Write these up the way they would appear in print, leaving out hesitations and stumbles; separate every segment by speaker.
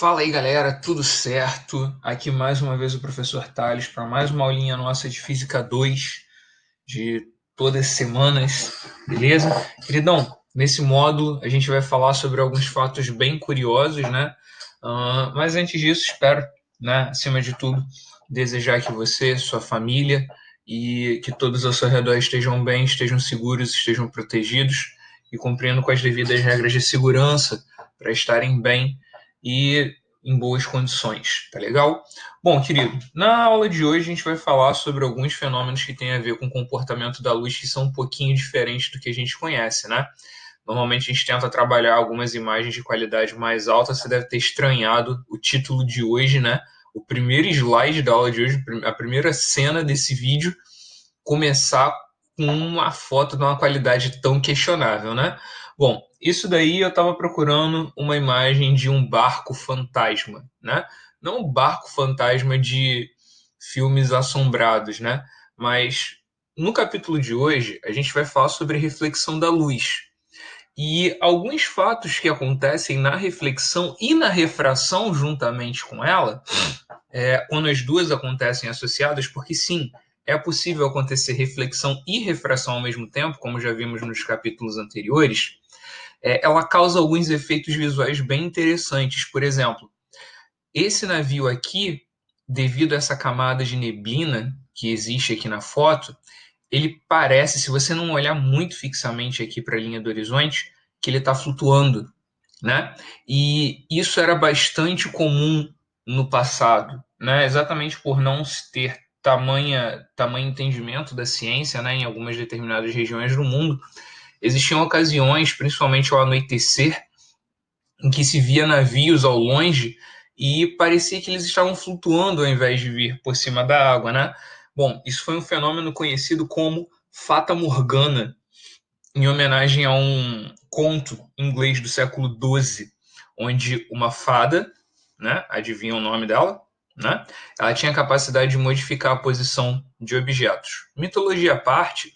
Speaker 1: Fala aí galera, tudo certo? Aqui mais uma vez o professor Tales para mais uma aulinha nossa de Física 2 de todas as semanas, beleza? Queridão, nesse módulo a gente vai falar sobre alguns fatos bem curiosos, né? Mas antes disso, espero, né, acima de tudo, desejar que você, sua família e que todos ao seu redor estejam bem, estejam seguros, estejam protegidos e cumprindo com as devidas regras de segurança para estarem bem e em boas condições, tá legal? Bom, querido, na aula de hoje a gente vai falar sobre alguns fenômenos que têm a ver com o comportamento da luz que são um pouquinho diferentes do que a gente conhece, né? Normalmente a gente tenta trabalhar algumas imagens de qualidade mais alta. Você deve ter estranhado o título de hoje, né? O primeiro slide da aula de hoje, a primeira cena desse vídeo, começar com uma foto de uma qualidade tão questionável, né? Bom, isso daí eu estava procurando uma imagem de um barco fantasma, né? Não um barco fantasma de filmes assombrados, né? Mas no capítulo de hoje a gente vai falar sobre reflexão da luz. E alguns fatos que acontecem na reflexão e na refração juntamente com ela, quando as duas acontecem associadas, porque sim, é possível acontecer reflexão e refração ao mesmo tempo, como já vimos nos capítulos anteriores, ela causa alguns efeitos visuais bem interessantes. Por exemplo, esse navio aqui, devido a essa camada de neblina que existe aqui na foto, ele parece, se você não olhar muito fixamente aqui para a linha do horizonte, que ele está flutuando, né? E isso era bastante comum no passado, né? Exatamente por não se ter tamanho entendimento da ciência, né? Em algumas determinadas regiões do mundo, existiam ocasiões, principalmente ao anoitecer, em que se via navios ao longe e parecia que eles estavam flutuando ao invés de vir por cima da água, né? Bom, isso foi um fenômeno conhecido como Fata Morgana, em homenagem a um conto inglês do século XII, onde uma fada, né, adivinha o nome dela, né, ela tinha a capacidade de modificar a posição de objetos. Mitologia à parte,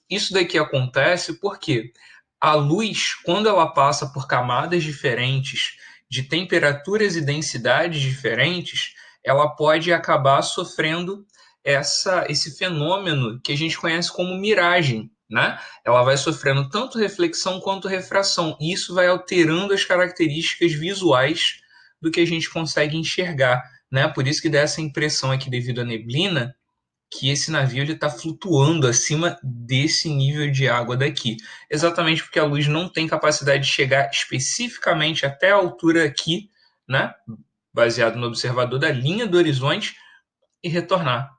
Speaker 1: isso daqui acontece porque a luz, quando ela passa por camadas diferentes, de temperaturas e densidades diferentes, ela pode acabar sofrendo esse fenômeno que a gente conhece como miragem, né? Ela vai sofrendo tanto reflexão quanto refração, e isso vai alterando as características visuais do que a gente consegue enxergar, né? Por isso que dá essa impressão aqui, devido à neblina, que esse navio está flutuando acima desse nível de água daqui. Exatamente porque a luz não tem capacidade de chegar especificamente até a altura aqui, né? Baseado no observador da linha do horizonte, e retornar.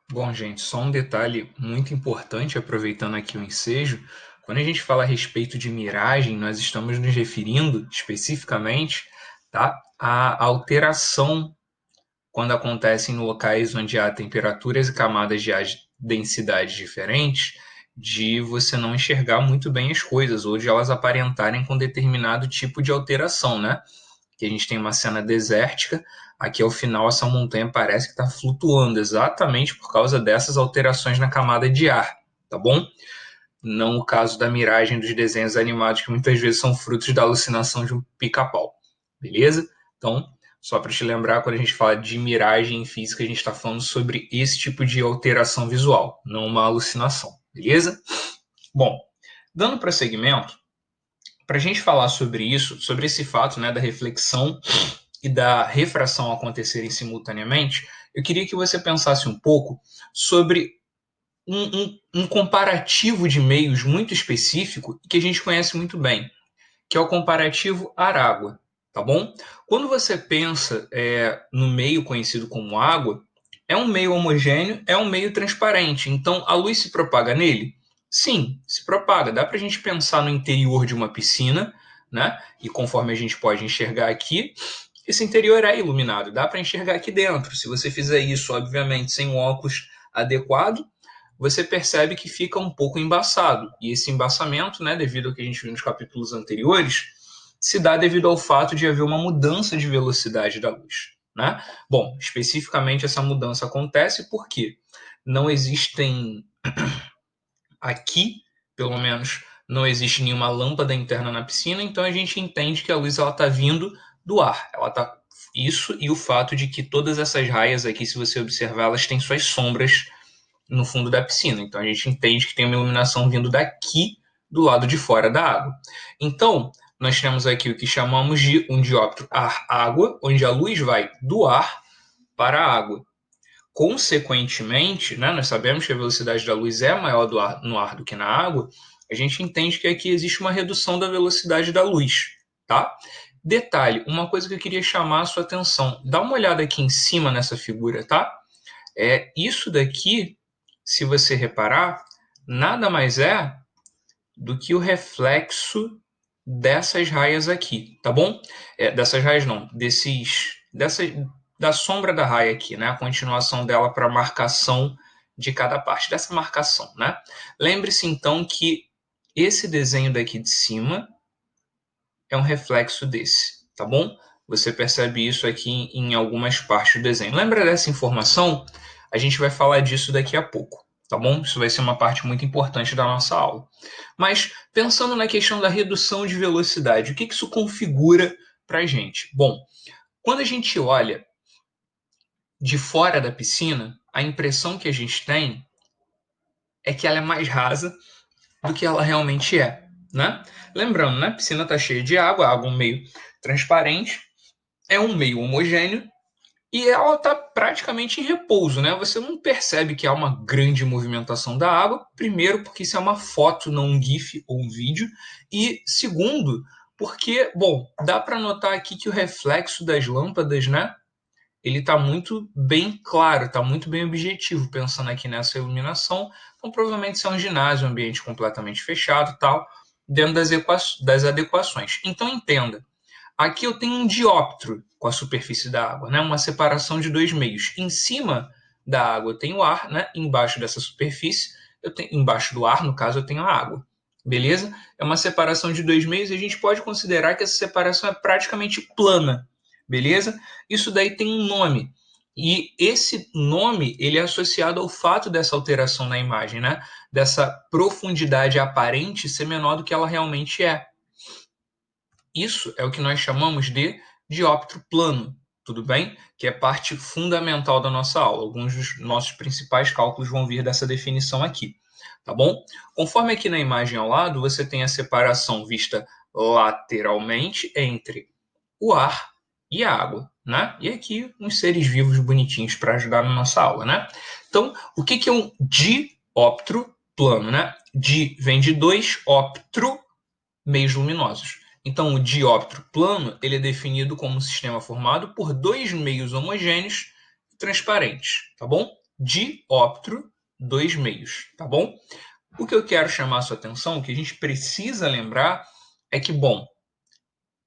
Speaker 1: Bom, gente, só um detalhe muito importante, aproveitando aqui o ensejo. Quando a gente fala a respeito de miragem, nós estamos nos referindo especificamente, tá, à alteração quando acontecem em locais onde há temperaturas e camadas de densidade diferentes, de você não enxergar muito bem as coisas, ou de elas aparentarem com determinado tipo de alteração, né? Que a gente tem uma cena desértica, aqui ao final essa montanha parece que está flutuando, exatamente por causa dessas alterações na camada de ar, tá bom? Não o caso da miragem dos desenhos animados, que muitas vezes são frutos da alucinação de um pica-pau, beleza? Então, só para te lembrar, quando a gente fala de miragem em física, a gente está falando sobre esse tipo de alteração visual, não uma alucinação, beleza? Bom, dando prosseguimento, para a gente falar sobre isso, sobre esse fato, né, da reflexão e da refração acontecerem simultaneamente, eu queria que você pensasse um pouco sobre um comparativo de meios muito específico que a gente conhece muito bem, que é o comparativo ar-água, tá bom? Quando você pensa no meio conhecido como água, é um meio homogêneo, é um meio transparente, então a luz se propaga nele? Sim, se propaga. Dá para a gente pensar no interior de uma piscina, né? E conforme a gente pode enxergar aqui, esse interior é iluminado, dá para enxergar aqui dentro. Se você fizer isso, obviamente, sem um óculos adequado, você percebe que fica um pouco embaçado. E esse embaçamento, né, devido ao que a gente viu nos capítulos anteriores, se dá devido ao fato de haver uma mudança de velocidade da luz, né? Bom, especificamente essa mudança acontece porque não existem aqui, pelo menos não existe nenhuma lâmpada interna na piscina, então a gente entende que a luz está vindo do ar. Isso e o fato de que todas essas raias aqui, se você observar, elas têm suas sombras no fundo da piscina. Então a gente entende que tem uma iluminação vindo daqui, do lado de fora da água. Então, nós temos aqui o que chamamos de um dióptro ar-água, onde a luz vai do ar para a água. Consequentemente, né, nós sabemos que a velocidade da luz é maior no ar do que na água, a gente entende que aqui existe uma redução da velocidade da luz, tá? Detalhe, uma coisa que eu queria chamar a sua atenção, dá uma olhada aqui em cima nessa figura, tá? Isso daqui, se você reparar, nada mais é do que o reflexo dessas raias aqui, tá bom? Dessas raias não, da sombra da raia aqui, né? A continuação dela para a marcação de cada parte, dessa marcação, né? Lembre-se então que esse desenho daqui de cima é um reflexo desse, tá bom? Você percebe isso aqui em algumas partes do desenho. Lembra dessa informação? A gente vai falar disso daqui a pouco, tá bom? Isso vai ser uma parte muito importante da nossa aula. Mas, pensando na questão da redução de velocidade, o que isso configura para a gente? Bom, quando a gente olha de fora da piscina, a impressão que a gente tem é que ela é mais rasa do que ela realmente é, né? Lembrando, né? A piscina está cheia de água, água é um meio transparente, é um meio homogêneo e ela está praticamente em repouso, né? Você não percebe que há uma grande movimentação da água, primeiro porque isso é uma foto, não um GIF ou um vídeo, e segundo, porque, bom, dá para notar aqui que o reflexo das lâmpadas, né? Ele está muito bem claro, está muito bem objetivo, pensando aqui nessa iluminação. Então, provavelmente isso é um ginásio, um ambiente completamente fechado, tal, dentro das adequações. Então, entenda, aqui eu tenho um dióptro com a superfície da água, né? Uma separação de dois meios. Em cima da água eu tenho ar, né? Embaixo dessa superfície, embaixo do ar, no caso, eu tenho a água. Beleza? É uma separação de dois meios e a gente pode considerar que essa separação é praticamente plana. Beleza? Isso daí tem um nome. E esse nome ele é associado ao fato dessa alteração na imagem, né? Dessa profundidade aparente ser menor do que ela realmente é. Isso é o que nós chamamos de dióptro plano, tudo bem? Que é parte fundamental da nossa aula. Alguns dos nossos principais cálculos vão vir dessa definição aqui, tá bom? Conforme aqui na imagem ao lado, você tem a separação vista lateralmente entre o ar e a água, né? E aqui uns seres vivos bonitinhos para ajudar na nossa aula, né? Então, o que é um dióptro plano, né? Di vem de dois, óptro, meios luminosos. Então, o dióptro plano ele é definido como um sistema formado por dois meios homogêneos e transparentes, tá bom? Dióptro, dois meios, tá bom? O que eu quero chamar a sua atenção, o que a gente precisa lembrar é que, bom,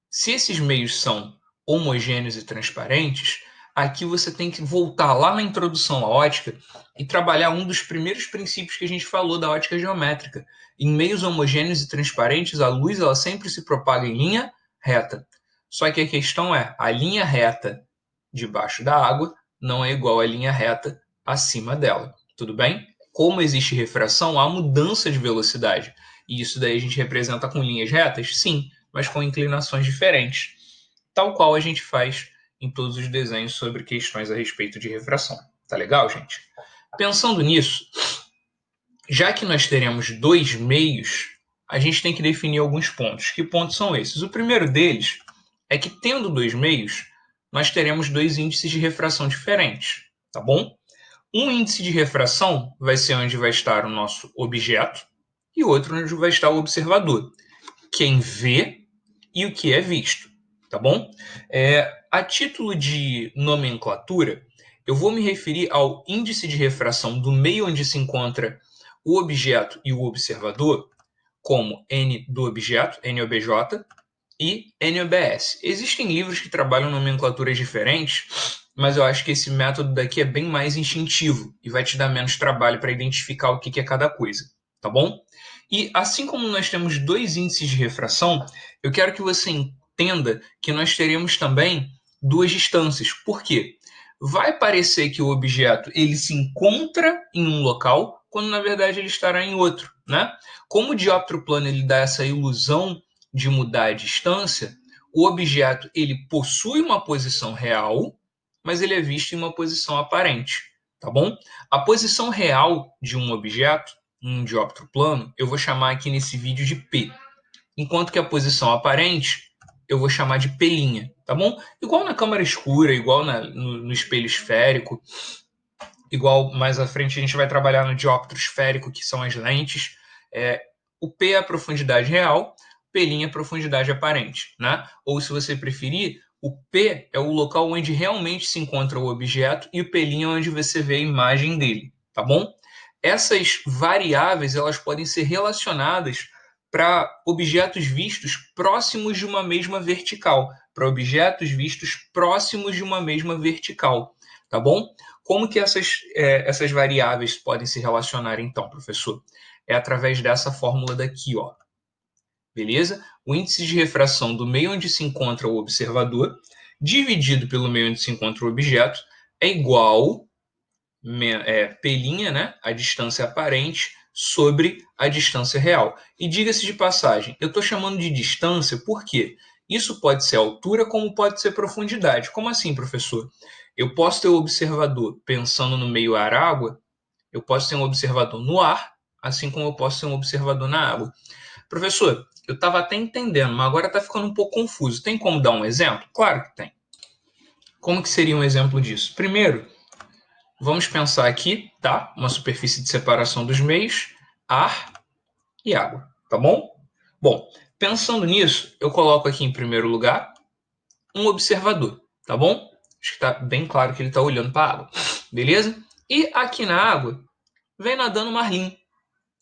Speaker 1: se esses meios são homogêneos e transparentes, aqui você tem que voltar lá na introdução à ótica e trabalhar um dos primeiros princípios que a gente falou da ótica geométrica. Em meios homogêneos e transparentes, a luz ela sempre se propaga em linha reta. Só que a questão é, a linha reta debaixo da água não é igual à linha reta acima dela. Tudo bem? Como existe refração, há mudança de velocidade. E isso daí a gente representa com linhas retas? Sim, mas com inclinações diferentes, tal qual a gente faz em todos os desenhos sobre questões a respeito de refração. Tá legal, gente? Pensando nisso, já que nós teremos dois meios, a gente tem que definir alguns pontos. Que pontos são esses? O primeiro deles é que, tendo dois meios, nós teremos dois índices de refração diferentes, tá bom? Um índice de refração vai ser onde vai estar o nosso objeto e outro onde vai estar o observador. Quem vê e o que é visto, tá bom? A título de nomenclatura, eu vou me referir ao índice de refração do meio onde se encontra o objeto e o observador como N do objeto, NOBJ, e NOBS. Existem livros que trabalham nomenclaturas diferentes, mas eu acho que esse método daqui é bem mais instintivo e vai te dar menos trabalho para identificar o que é cada coisa, tá bom? E assim como nós temos dois índices de refração, eu quero que você entenda que nós teremos também duas distâncias. Por quê? Vai parecer que o objeto ele se encontra em um local, quando na verdade ele estará em outro. né? Como o dióptro plano ele dá essa ilusão de mudar a distância, o objeto ele possui uma posição real, mas ele é visto em uma posição aparente, tá bom? A posição real de um objeto, um dióptro plano, eu vou chamar aqui nesse vídeo de P, enquanto que a posição aparente eu vou chamar de P', tá bom? Igual na câmara escura, igual no espelho esférico, igual mais à frente a gente vai trabalhar no dióptro esférico, que são as lentes. O P é a profundidade real, P' é a profundidade aparente, né? Ou se você preferir, o P é o local onde realmente se encontra o objeto e o P' é onde você vê a imagem dele, tá bom? Essas variáveis elas podem ser relacionadas para objetos vistos próximos de uma mesma vertical, para objetos vistos próximos de uma mesma vertical, tá bom? Como que essas variáveis podem se relacionar então, professor? É através dessa fórmula daqui, ó. Beleza? O índice de refração do meio onde se encontra o observador, dividido pelo meio onde se encontra o objeto, é igual P', né, a distância aparente, sobre a distância real. E diga-se de passagem, eu estou chamando de distância porque isso pode ser altura como pode ser profundidade. Como assim, professor? Eu posso ter o observador pensando no meio ar-água, eu posso ter um observador no ar, assim como eu posso ter um observador na água. Professor, eu estava até entendendo, mas agora está ficando um pouco confuso. Tem como dar um exemplo? Claro que tem. Como que seria um exemplo disso? Primeiro, vamos pensar aqui, tá? Uma superfície de separação dos meios, ar e água, tá bom? Bom, pensando nisso, eu coloco aqui em primeiro lugar um observador, tá bom? Acho que está bem claro que ele está olhando para a água, beleza? E aqui na água vem nadando o marlim,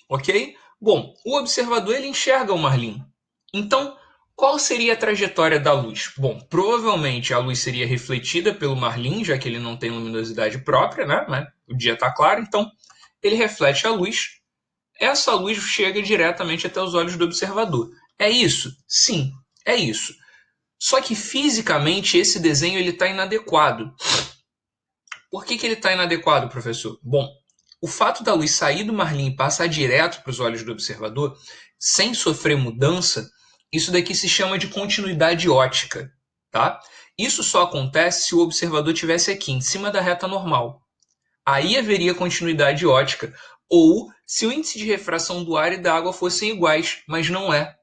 Speaker 1: ok? Bom, o observador ele enxerga o marlim. Então, qual seria a trajetória da luz? Bom, provavelmente a luz seria refletida pelo marlim, já que ele não tem luminosidade própria, né? O dia está claro, então ele reflete a luz. Essa luz chega diretamente até os olhos do observador. É isso? Sim, é isso. Só que fisicamente esse desenho ele está inadequado. Por que ele está inadequado, professor? Bom, o fato da luz sair do marlim e passar direto para os olhos do observador, sem sofrer mudança, isso daqui se chama de continuidade ótica, tá? Isso só acontece se o observador estivesse aqui, em cima da reta normal. Aí haveria continuidade ótica, ou se o índice de refração do ar e da água fossem iguais, mas não é.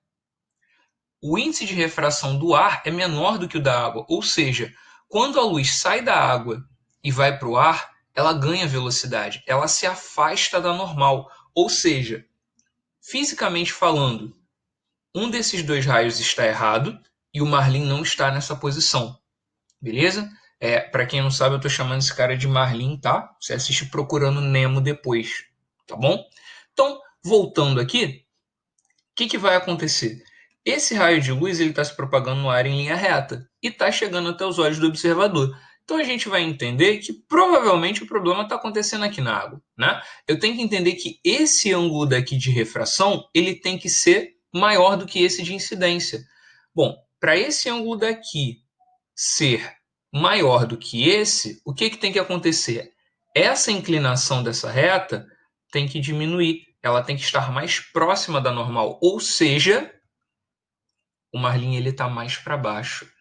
Speaker 1: O índice de refração do ar é menor do que o da água, ou seja, quando a luz sai da água e vai para o ar, ela ganha velocidade, ela se afasta da normal, ou seja, fisicamente falando, um desses dois raios está errado e o marlim não está nessa posição, beleza? Para quem não sabe, eu estou chamando esse cara de marlim, tá? Você assiste Procurando Nemo depois, tá bom? Então, voltando aqui, o que vai acontecer? Esse raio de luz está se propagando no ar em linha reta e está chegando até os olhos do observador. Então a gente vai entender que provavelmente o problema está acontecendo aqui na água, né? Eu tenho que entender que esse ângulo daqui de refração ele tem que ser maior do que esse de incidência. Bom, para esse ângulo daqui ser maior do que esse, o que tem que acontecer? Essa inclinação dessa reta tem que diminuir, ela tem que estar mais próxima da normal, ou seja, o marlim está mais para baixo.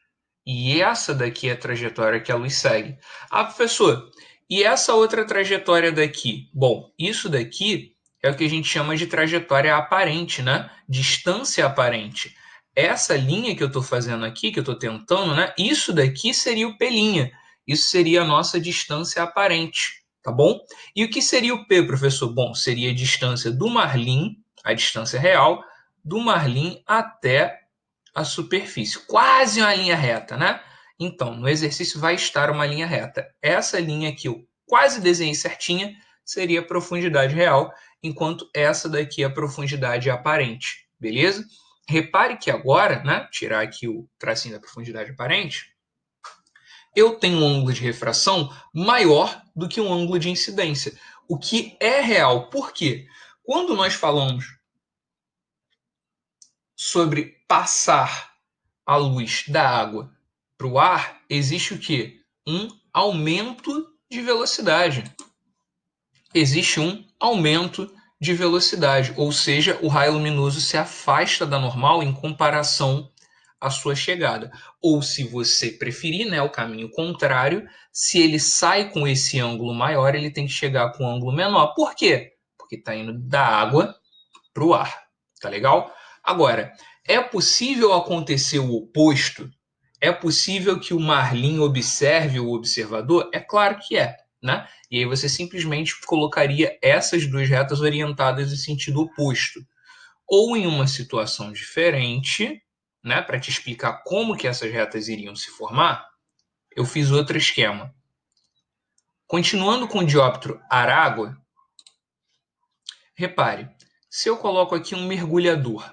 Speaker 1: E essa daqui é a trajetória que a luz segue. Ah, professor, e essa outra trajetória daqui? Bom, isso daqui é o que a gente chama de trajetória aparente, né? Distância aparente. Essa linha que eu estou fazendo aqui, que eu estou tentando, né? Isso daqui seria o P'. Isso seria a nossa distância aparente, tá bom? E o que seria o P, professor? Bom, seria a distância do marlim, a distância real, do marlim até a superfície, quase uma linha reta, né? Então, no exercício vai estar uma linha reta. Essa linha que eu quase desenhei certinha seria a profundidade real, enquanto essa daqui é a profundidade aparente, beleza? Repare que agora, né, tirar aqui o tracinho da profundidade aparente, eu tenho um ângulo de refração maior do que um ângulo de incidência, o que é real. Por quê? Quando nós falamos sobre passar a luz da água para o ar, existe o quê? Um aumento de velocidade. Existe um aumento de velocidade, ou seja, o raio luminoso se afasta da normal em comparação à sua chegada. Ou, se você preferir, né, o caminho contrário, se ele sai com esse ângulo maior, ele tem que chegar com um ângulo menor. Por quê? Porque está indo da água para o ar. Tá legal? Agora, é possível acontecer o oposto? É possível que o Marlin observe o observador? É claro que é, né? E aí você simplesmente colocaria essas duas retas orientadas em sentido oposto. Ou em uma situação diferente, né, para te explicar como que essas retas iriam se formar, eu fiz outro esquema. Continuando com o dióptro ar-água, repare, se eu coloco aqui um mergulhador,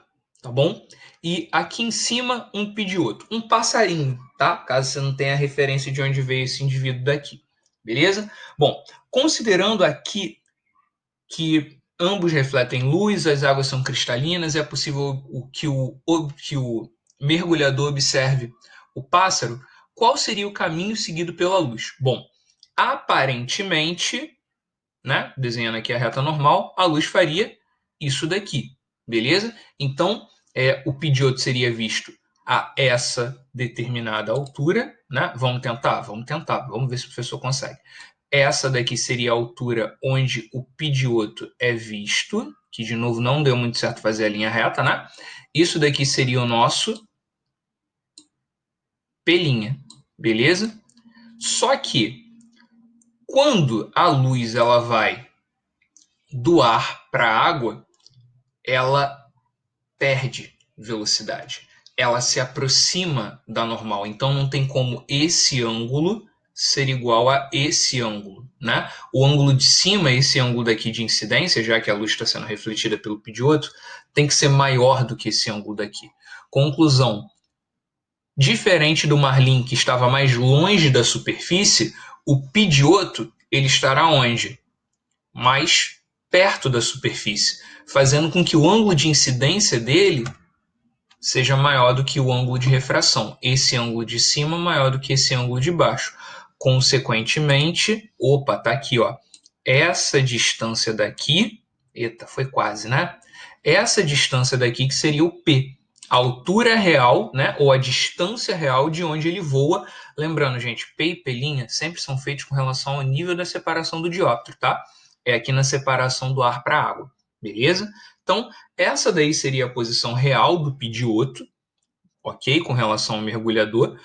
Speaker 1: tá bom? E aqui em cima um pedioto, um passarinho, tá? Caso você não tenha referência de onde veio esse indivíduo daqui, beleza? Bom, considerando aqui que ambos refletem luz, as águas são cristalinas, é possível que o mergulhador observe o pássaro, qual seria o caminho seguido pela luz? Bom, aparentemente, né, desenhando aqui a reta normal, a luz faria isso daqui, beleza? Então, o pedioto seria visto a essa determinada altura, né? Vamos tentar, vamos ver se o professor consegue. Essa daqui seria a altura onde o pedioto é visto, que de novo não deu muito certo fazer a linha reta, né? Isso daqui seria o nosso pelinha, beleza? Só que quando a luz ela vai do ar para a água, ela perde velocidade. Ela se aproxima da normal. Então não tem como esse ângulo ser igual a esse ângulo, né? O ângulo de cima, esse ângulo daqui de incidência, já que a luz está sendo refletida pelo pedioto, tem que ser maior do que esse ângulo daqui. Conclusão: diferente do Marlin, que estava mais longe da superfície, o pedioto ele estará onde? Mais perto da superfície, fazendo com que o ângulo de incidência dele seja maior do que o ângulo de refração. Esse ângulo de cima maior do que esse ângulo de baixo. Consequentemente, opa, tá aqui, ó. Essa distância daqui, eita, foi quase, né? Essa distância daqui que seria o P, a altura real, né, ou a distância real de onde ele voa. Lembrando, gente, P e pelinha sempre são feitos com relação ao nível da separação do dióptero, tá? É aqui na separação do ar para a água, beleza? Então, essa daí seria a posição real do pedioto, ok? Com relação ao mergulhador.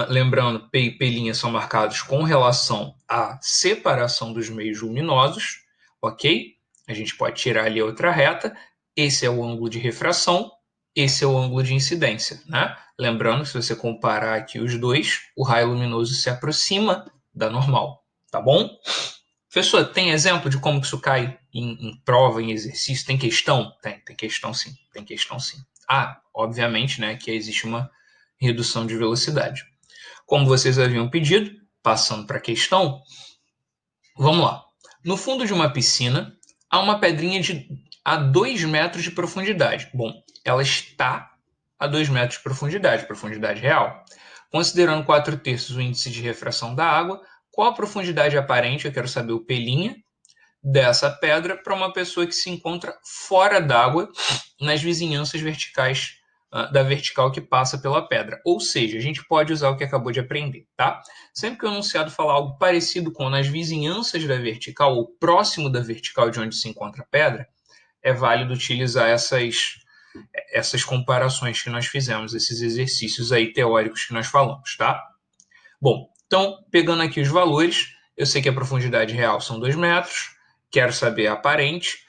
Speaker 1: Lembrando, P e pelinha são marcados com relação à separação dos meios luminosos, ok? A gente pode tirar ali outra reta. Esse é o ângulo de refração, esse é o ângulo de incidência, né? Lembrando, se você comparar aqui os dois, o raio luminoso se aproxima da normal, tá bom? Professor, tem exemplo de como isso cai em prova, em exercício? Tem questão? Tem questão sim. Tem questão sim. Obviamente, né, que existe uma redução de velocidade. Como vocês haviam pedido, passando para a questão, vamos lá. No fundo de uma piscina, há uma pedrinha a 2 metros de profundidade. Bom, ela está a 2 metros de profundidade real. Considerando 4/3 o índice de refração da água, qual a profundidade aparente, eu quero saber o pelinha, dessa pedra para uma pessoa que se encontra fora d'água nas vizinhanças verticais da vertical que passa pela pedra. Ou seja, a gente pode usar o que acabou de aprender, tá? Sempre que o enunciado falar algo parecido com nas vizinhanças da vertical ou próximo da vertical de onde se encontra a pedra, é válido utilizar essas comparações que nós fizemos, esses exercícios aí teóricos que nós falamos, tá? Bom, então, pegando aqui os valores, eu sei que a profundidade real são 2 metros, quero saber a aparente.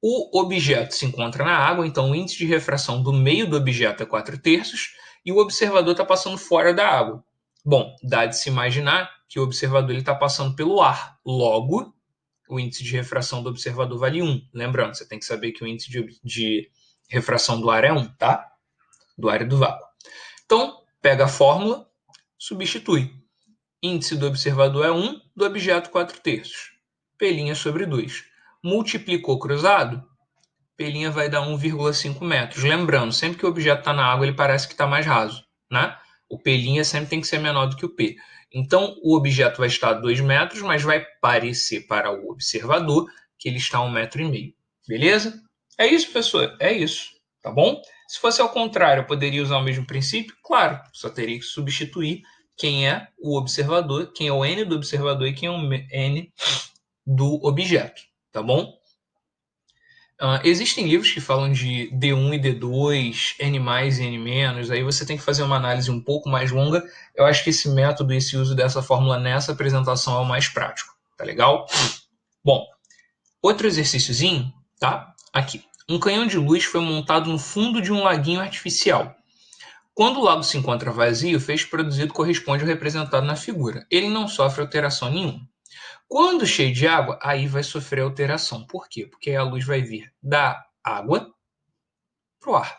Speaker 1: O objeto se encontra na água, então o índice de refração do meio do objeto é 4/3 e o observador está passando fora da água. Bom, dá de se imaginar que o observador está passando pelo ar. Logo, o índice de refração do observador vale 1. Lembrando, você tem que saber que o índice de refração do ar é 1, tá? Do ar e do vácuo. Então, pega a fórmula, substitui. Índice do observador é 1, do objeto 4/3. Pelinha sobre 2. Multiplicou cruzado, pelinha vai dar 1,5 metros. Lembrando, sempre que o objeto está na água, ele parece que está mais raso, né? O pelinha sempre tem que ser menor do que o P. Então, o objeto vai estar a 2 metros, mas vai parecer para o observador que ele está a 1,5 metro. Beleza? É isso, pessoal. É isso. Tá bom? Se fosse ao contrário, eu poderia usar o mesmo princípio? Claro, só teria que substituir quem é o observador, quem é o n do observador e quem é o n do objeto. Tá bom? Existem livros que falam de D1 e D2, N+, e N-, aí você tem que fazer uma análise um pouco mais longa. Eu acho que esse método, esse uso dessa fórmula nessa apresentação é o mais prático. Tá legal? Bom, outro exercíciozinho, tá? Aqui. Um canhão de luz foi montado no fundo de um laguinho artificial. Quando o lago se encontra vazio, o feixe produzido corresponde ao representado na figura. Ele não sofre alteração nenhuma. Quando cheio de água, aí vai sofrer alteração. Por quê? Porque a luz vai vir da água para o ar.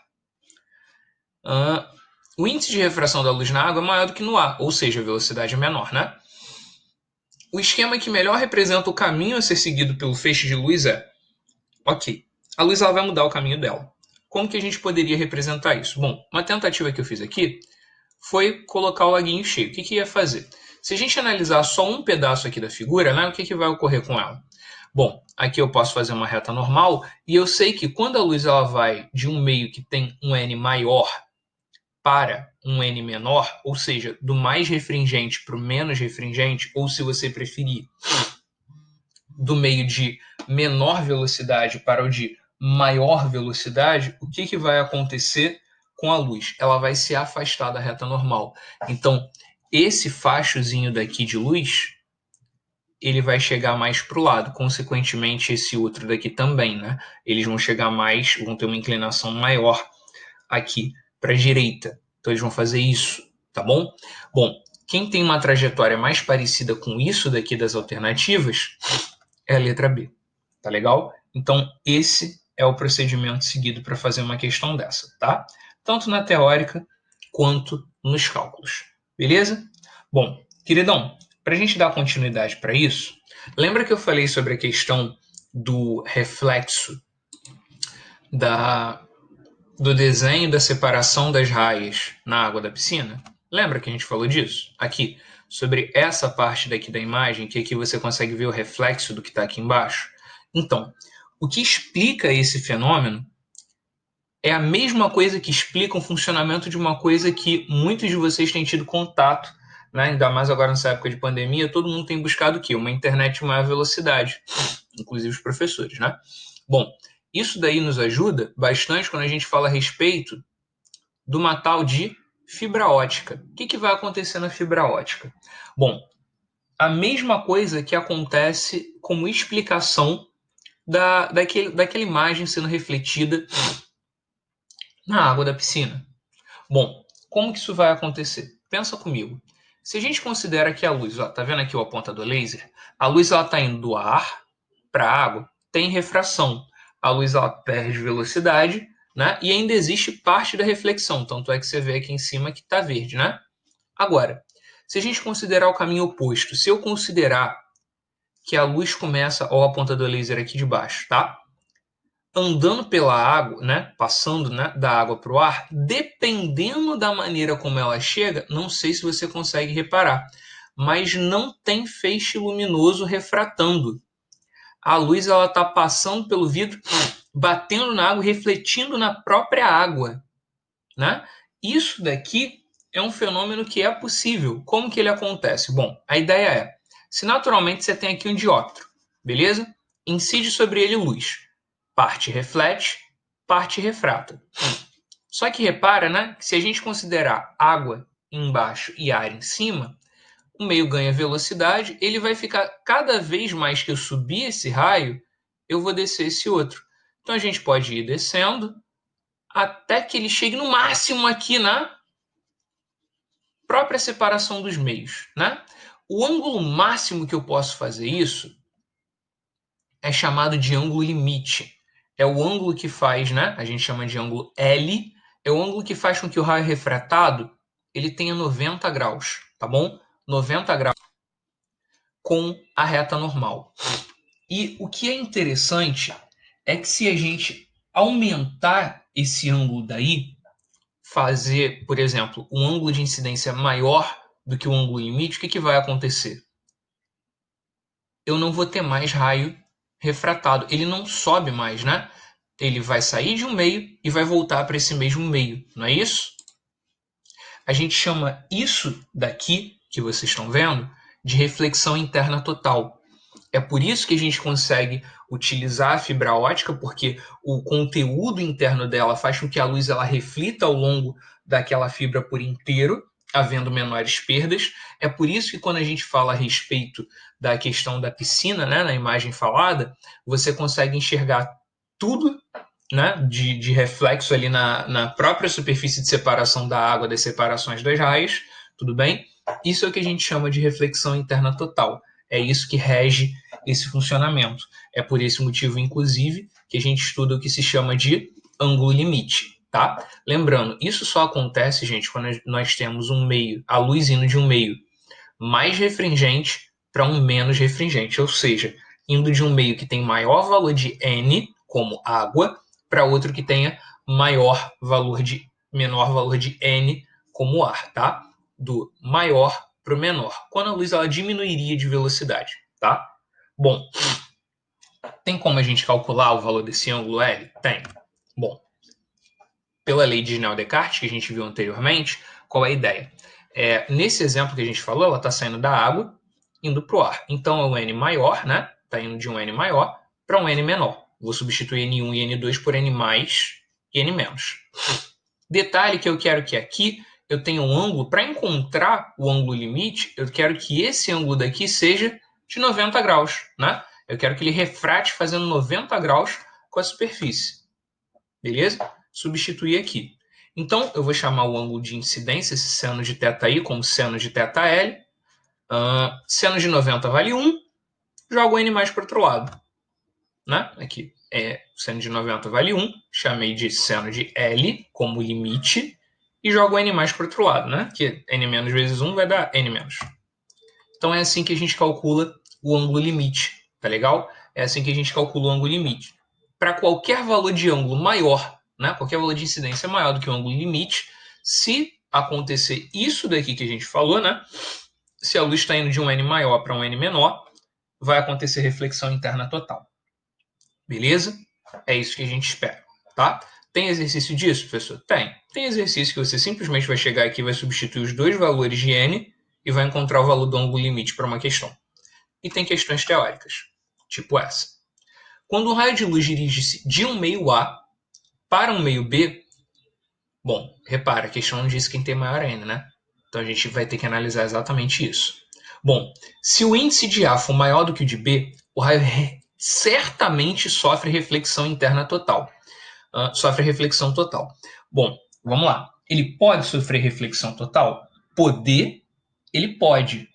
Speaker 1: O índice de refração da luz na água é maior do que no ar, ou seja, a velocidade é menor, né? O esquema que melhor representa o caminho a ser seguido pelo feixe de luz é: ok, a luz ela vai mudar o caminho dela. Como que a gente poderia representar isso? Bom, uma tentativa que eu fiz aqui foi colocar o laguinho cheio. O que ia fazer? Se a gente analisar só um pedaço aqui da figura, né, o que vai ocorrer com ela? Bom, aqui eu posso fazer uma reta normal e eu sei que quando a luz ela vai de um meio que tem um N maior para um N menor, ou seja, do mais refringente para o menos refringente, ou se você preferir, do meio de menor velocidade para o de maior velocidade, o que vai acontecer com a luz? Ela vai se afastar da reta normal. Então, esse fachozinho daqui de luz, ele vai chegar mais para o lado. Consequentemente, esse outro daqui também, né? Eles vão chegar mais, vão ter uma inclinação maior aqui para a direita. Então, eles vão fazer isso, tá bom? Bom, quem tem uma trajetória mais parecida com isso daqui das alternativas é a letra B. Tá legal? Então, esse é o procedimento seguido para fazer uma questão dessa, tá? Tanto na teórica quanto nos cálculos. Beleza? Bom, queridão, para a gente dar continuidade para isso, lembra que eu falei sobre a questão do reflexo do desenho da separação das raias na água da piscina? Lembra que a gente falou disso? Aqui, sobre essa parte daqui da imagem, que aqui você consegue ver o reflexo do que está aqui embaixo. Então, o que explica esse fenômeno é a mesma coisa que explica o funcionamento de uma coisa que muitos de vocês têm tido contato, né? Ainda mais agora nessa época de pandemia, todo mundo tem buscado o quê? Uma internet de maior velocidade, inclusive os professores, né? Bom, isso daí nos ajuda bastante quando a gente fala a respeito de uma tal de fibra ótica. O que vai acontecer na fibra ótica? Bom, a mesma coisa que acontece como explicação daquela imagem sendo refletida na água da piscina. Bom, como que isso vai acontecer? Pensa comigo. Se a gente considera que a luz, ó, tá vendo aqui o apontador laser? A luz ela está indo do ar para a água, tem refração. A luz ela perde velocidade, né? E ainda existe parte da reflexão, tanto é que você vê aqui em cima que está verde, né? Agora, se a gente considerar o caminho oposto, se eu considerar que a luz começa, ó, a ponta do laser aqui de baixo, tá? Andando pela água, né? Passando, né, da água para o ar, dependendo da maneira como ela chega, não sei se você consegue reparar, mas não tem feixe luminoso refratando. A luz ela está passando pelo vidro, batendo na água, refletindo na própria água, né? Isso daqui é um fenômeno que é possível. Como que ele acontece? Bom, a ideia é, se naturalmente você tem aqui um dióptro, beleza? Incide sobre ele luz. Parte reflete, parte refrata. Só que repara, né, que se a gente considerar água embaixo e ar em cima, o meio ganha velocidade, ele vai ficar cada vez mais que eu subir esse raio, eu vou descer esse outro. Então a gente pode ir descendo até que ele chegue no máximo aqui na própria separação dos meios, né? O ângulo máximo que eu posso fazer isso é chamado de ângulo limite. É o ângulo que faz, né? A gente chama de ângulo L, é o ângulo que faz com que o raio refratado ele tenha 90 graus, tá bom? 90 graus com a reta normal. E o que é interessante é que se a gente aumentar esse ângulo daí, fazer, por exemplo, um ângulo de incidência maior do que o ângulo limite, o que vai acontecer? Eu não vou ter mais raio refratado. Ele não sobe mais, né? Ele vai sair de um meio e vai voltar para esse mesmo meio, não é isso? A gente chama isso daqui, que vocês estão vendo, de reflexão interna total. É por isso que a gente consegue utilizar a fibra ótica, porque o conteúdo interno dela faz com que a luz ela reflita ao longo daquela fibra por inteiro, havendo menores perdas. É por isso que quando a gente fala a respeito da questão da piscina, né, na imagem falada, você consegue enxergar tudo, né, de reflexo ali na própria superfície de separação da água, das separações das raias, tudo bem? Isso é o que a gente chama de reflexão interna total. É isso que rege esse funcionamento. É por esse motivo, inclusive, que a gente estuda o que se chama de ângulo limite, tá? Lembrando, isso só acontece, gente, quando nós temos um meio, a luz indo de um meio mais refringente para um menos refringente, ou seja, indo de um meio que tem maior valor de N, como água, para outro que tenha menor valor de N, como ar, tá? Do maior para o menor. Quando a luz ela diminuiria de velocidade, tá? Bom, tem como a gente calcular o valor desse ângulo L? Tem. Bom, pela lei de Snell-Descartes, que a gente viu anteriormente, qual é a ideia? Nesse exemplo que a gente falou, ela está saindo da água, indo para o ar. Então é um N maior, né? Está indo de um N maior para um N menor. Vou substituir N1 e N2 por N mais e N menos. Detalhe que eu quero que aqui eu tenha um ângulo, para encontrar o ângulo limite, eu quero que esse ângulo daqui seja de 90 graus, né? Eu quero que ele refrate fazendo 90 graus com a superfície. Beleza? Substituir aqui. Então, eu vou chamar o ângulo de incidência, esse seno de θi, como seno de θl. Seno de 90 vale 1. Jogo N mais para o outro lado. Né? Aqui, seno de 90 vale 1. Chamei de seno de L como limite. E jogo N mais para o outro lado. Né? Que N menos vezes 1 vai dar N menos. Então, é assim que a gente calcula o ângulo limite. Tá legal? É assim que a gente calcula o ângulo limite. Para qualquer valor de ângulo maior, né, qualquer valor de incidência maior do que o ângulo limite, se acontecer isso daqui que a gente falou, né, se a luz está indo de um N maior para um N menor, vai acontecer reflexão interna total. Beleza? É isso que a gente espera, tá? Tem exercício disso, professor? Tem. Tem exercício que você simplesmente vai chegar aqui e vai substituir os dois valores de N e vai encontrar o valor do ângulo limite para uma questão. E tem questões teóricas, tipo essa. Quando um raio de luz dirige-se de um meio A para um meio B, bom, repara, a questão não diz quem tem maior N, né? Então a gente vai ter que analisar exatamente isso. Bom, se o índice de A for maior do que o de B, o raio certamente sofre reflexão interna total. Sofre reflexão total. Bom, vamos lá. Ele pode sofrer reflexão total? Poder, ele pode.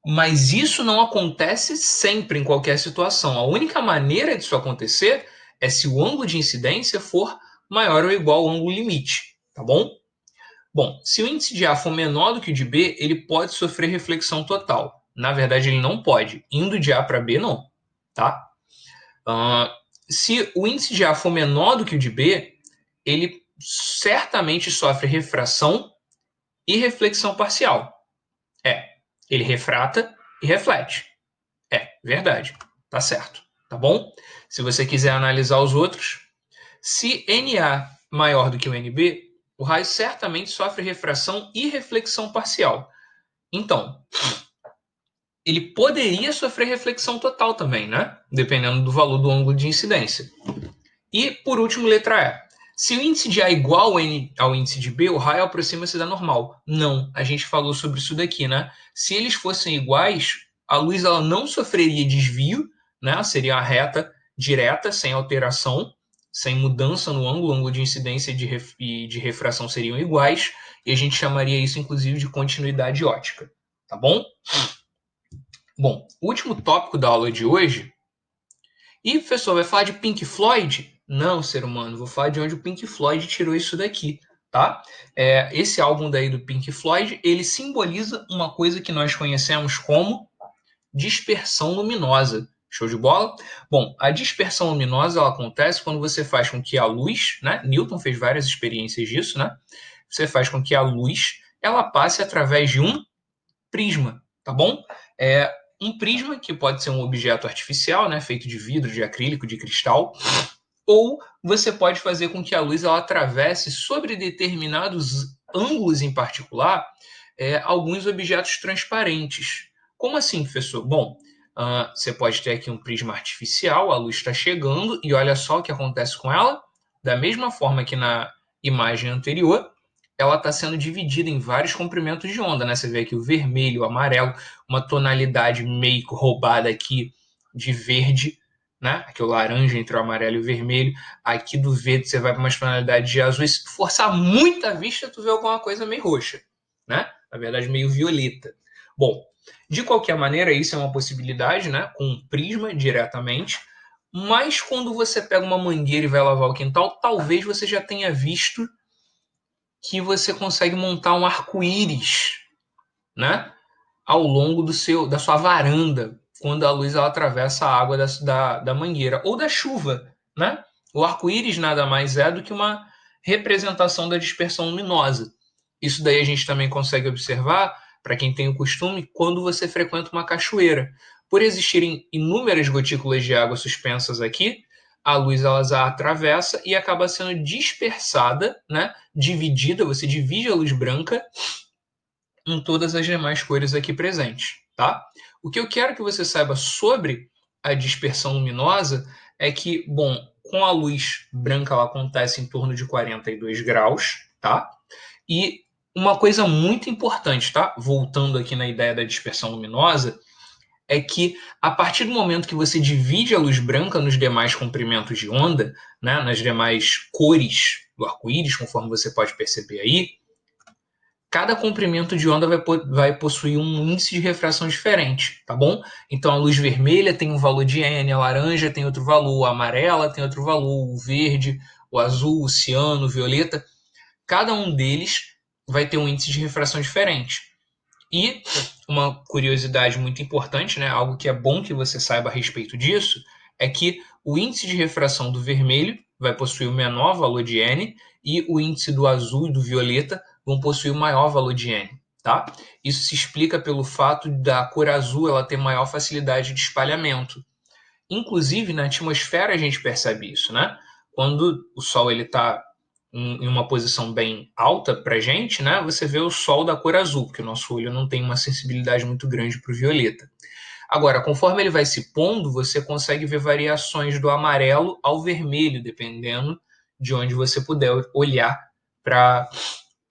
Speaker 1: Mas isso não acontece sempre em qualquer situação. A única maneira disso acontecer é se o ângulo de incidência for maior ou igual ao ângulo limite, tá bom? Bom, se o índice de A for menor do que o de B, ele pode sofrer reflexão total. Na verdade, ele não pode. Indo de A para B, não, tá? Se o índice de A for menor do que o de B, ele certamente sofre refração e reflexão parcial. Ele refrata e reflete. Verdade. Tá certo. Tá bom? Se você quiser analisar os outros, se NA maior do que o NB, o raio certamente sofre refração e reflexão parcial. Então, ele poderia sofrer reflexão total também, né? Dependendo do valor do ângulo de incidência. E, por último, letra E. Se o índice de A é igual ao índice de B, o raio aproxima-se da normal. Não, a gente falou sobre isso daqui, né? Se eles fossem iguais, a luz ela não sofreria desvio, né? Seria uma reta direta, sem alteração, sem mudança no ângulo. O ângulo de incidência e de refração seriam iguais, e a gente chamaria isso, inclusive, de continuidade ótica. Tá bom? Bom, o último tópico da aula de hoje. E, professor, vai falar de Pink Floyd? Não, ser humano, vou falar de onde o Pink Floyd tirou isso daqui, tá? Esse álbum daí do Pink Floyd, ele simboliza uma coisa que nós conhecemos como dispersão luminosa. Show de bola? Bom, a dispersão luminosa ela acontece quando você faz com que a luz, né? Newton fez várias experiências disso, né? Você faz com que a luz ela passe através de um prisma, tá bom? um prisma, que pode ser um objeto artificial, né, feito de vidro, de acrílico, de cristal, ou você pode fazer com que a luz ela atravesse sobre determinados ângulos em particular alguns objetos transparentes. Como assim, professor? Bom, você pode ter aqui um prisma artificial, a luz está chegando e olha só o que acontece com ela. Da mesma forma que na imagem anterior, ela está sendo dividida em vários comprimentos de onda, né? Você vê aqui o vermelho, o amarelo, uma tonalidade meio roubada aqui de verde, né? Aqui o laranja entre o amarelo e o vermelho. Aqui do verde você vai para uma tonalidade de azul. E se forçar muito a vista, tu vê alguma coisa meio roxa, né? Na verdade, meio violeta. Bom, de qualquer maneira, isso é uma possibilidade, né? Com um prisma diretamente. Mas quando você pega uma mangueira e vai lavar o quintal, talvez você já tenha visto que você consegue montar um arco-íris, né? Ao longo da sua varanda, quando a luz ela atravessa a água da mangueira ou da chuva, né? O arco-íris nada mais é do que uma representação da dispersão luminosa. Isso daí a gente também consegue observar, para quem tem o costume, quando você frequenta uma cachoeira. Por existirem inúmeras gotículas de água suspensas aqui, a luz elas a atravessa e acaba sendo dispersada, né? Dividida, você divide a luz branca em todas as demais cores aqui presentes, tá? O que eu quero que você saiba sobre a dispersão luminosa é que, bom, com a luz branca ela acontece em torno de 42 graus, tá? E uma coisa muito importante, tá? Voltando aqui na ideia da dispersão luminosa, é que a partir do momento que você divide a luz branca nos demais comprimentos de onda, né, nas demais cores do arco-íris, conforme você pode perceber aí, cada comprimento de onda vai possuir um índice de refração diferente, tá bom? Então a luz vermelha tem um valor de N, a laranja tem outro valor, a amarela tem outro valor, o verde, o azul, o ciano, o violeta, cada um deles vai ter um índice de refração diferente. E uma curiosidade muito importante, né, algo que é bom que você saiba a respeito disso, é que o índice de refração do vermelho vai possuir o menor valor de N e o índice do azul e do violeta vão possuir o maior valor de N. Tá? Isso se explica pelo fato da cor azul ela ter maior facilidade de espalhamento. Inclusive, na atmosfera a gente percebe isso. Né? Quando o Sol está em uma posição bem alta para a gente, né, você vê o Sol da cor azul, porque o nosso olho não tem uma sensibilidade muito grande para o violeta. Agora, conforme ele vai se pondo, você consegue ver variações do amarelo ao vermelho, dependendo de onde você puder olhar para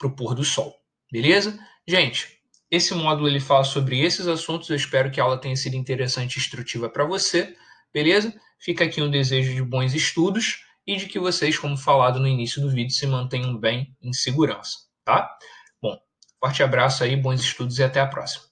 Speaker 1: o pôr do sol. Beleza? Gente, esse módulo ele fala sobre esses assuntos. Eu espero que a aula tenha sido interessante e instrutiva para você. Beleza? Fica aqui um desejo de bons estudos e de que vocês, como falado no início do vídeo, se mantenham bem em segurança. Tá? Bom, forte abraço aí, bons estudos e até a próxima.